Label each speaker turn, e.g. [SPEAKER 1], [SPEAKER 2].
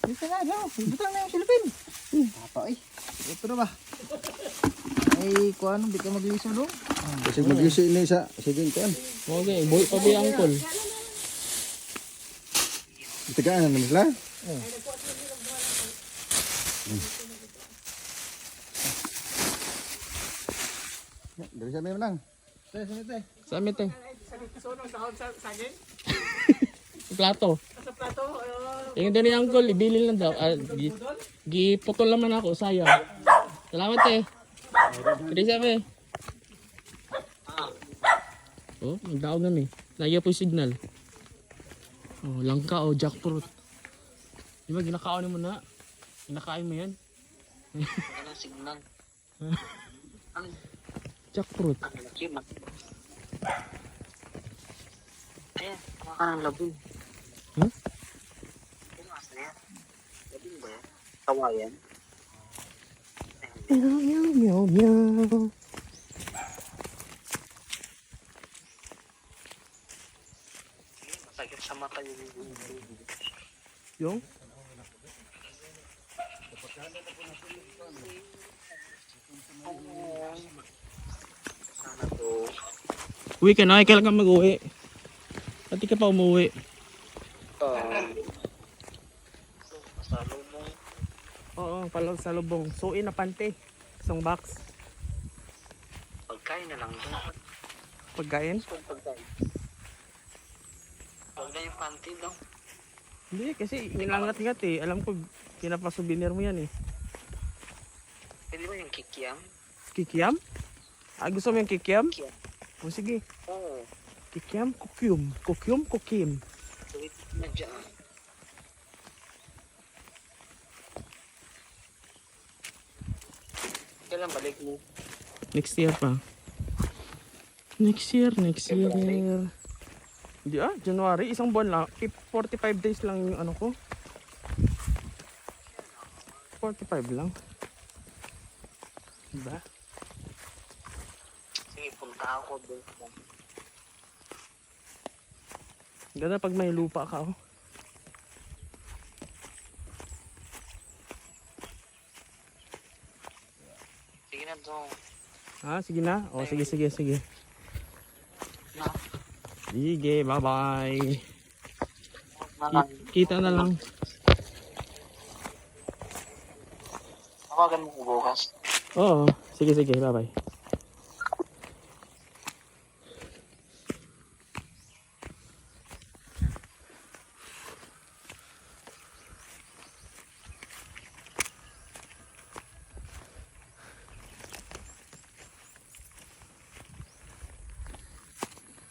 [SPEAKER 1] Dito na, no? Butang na yung silipin. Apa eh. Ito na ba? Ay, kuha nung di ka magliso no?
[SPEAKER 2] Kasi magliso ini sa sige kuan.
[SPEAKER 3] Okay, boy pa ba angkol?
[SPEAKER 2] Itigaan na sila. Dari sa may lang.
[SPEAKER 3] Sa amin te. Plato.
[SPEAKER 4] Sa plato.
[SPEAKER 3] Yung doon ni angkol, ibili lang daw. Giputol naman ako, sayang. Salamat eh. Krisa me. Oh, magdaog na mi. Lagi po yung signal. Oh, langka o jackfruit. Di ba ginakaon mo na? Ginakain mo yan?
[SPEAKER 4] Ano signal?
[SPEAKER 3] Jackfruit.
[SPEAKER 4] Ayan, kuha ka ng labing.
[SPEAKER 3] Hmm?
[SPEAKER 4] Pumas na yan. Labing ba yan? Kawayan?
[SPEAKER 3] Meow, meow, meow, meow.
[SPEAKER 4] Masakit sa mata yung
[SPEAKER 3] Yung?
[SPEAKER 4] sana to.
[SPEAKER 3] Uwi ka na, kailan ka mag-uwi? Pati ka pa umuwi.
[SPEAKER 4] Masalo mo.
[SPEAKER 3] Oo, palag sa lubong. Suin na pante. Isang box.
[SPEAKER 4] Pagkain na lang doon.
[SPEAKER 3] Pagkain?
[SPEAKER 4] Pagkain. Huwag na yung panty daw.
[SPEAKER 3] Hindi, kasi nilangat-ngat eh. Alam ko, pinapasouvenir mo yan eh.
[SPEAKER 4] Pwede ba yung kikiam?
[SPEAKER 3] Kikiam? Ah, gusto mo yung kikiam?
[SPEAKER 4] Kikiam.
[SPEAKER 3] O sige.
[SPEAKER 4] Oo.
[SPEAKER 3] Kikiam, kukyum. Kukyum, kukim.
[SPEAKER 4] Tuwit na dyan. Kailan balik mo?
[SPEAKER 3] Next year pa. Next year. Hindi January. Isang buwan lang. 45 days lang yung ano ko. 45 lang. Diba?
[SPEAKER 4] Sige, punta ako doon.
[SPEAKER 3] Ganda pag may lupa ka oh.
[SPEAKER 4] Sige na doon.
[SPEAKER 3] Ha? Sige na? O, sige.
[SPEAKER 4] Na.
[SPEAKER 3] Sige, bye-bye.
[SPEAKER 4] Nalang.
[SPEAKER 3] Kita na lang.
[SPEAKER 4] Tawagan mo ko bukas.
[SPEAKER 3] Oo, sige, bye-bye.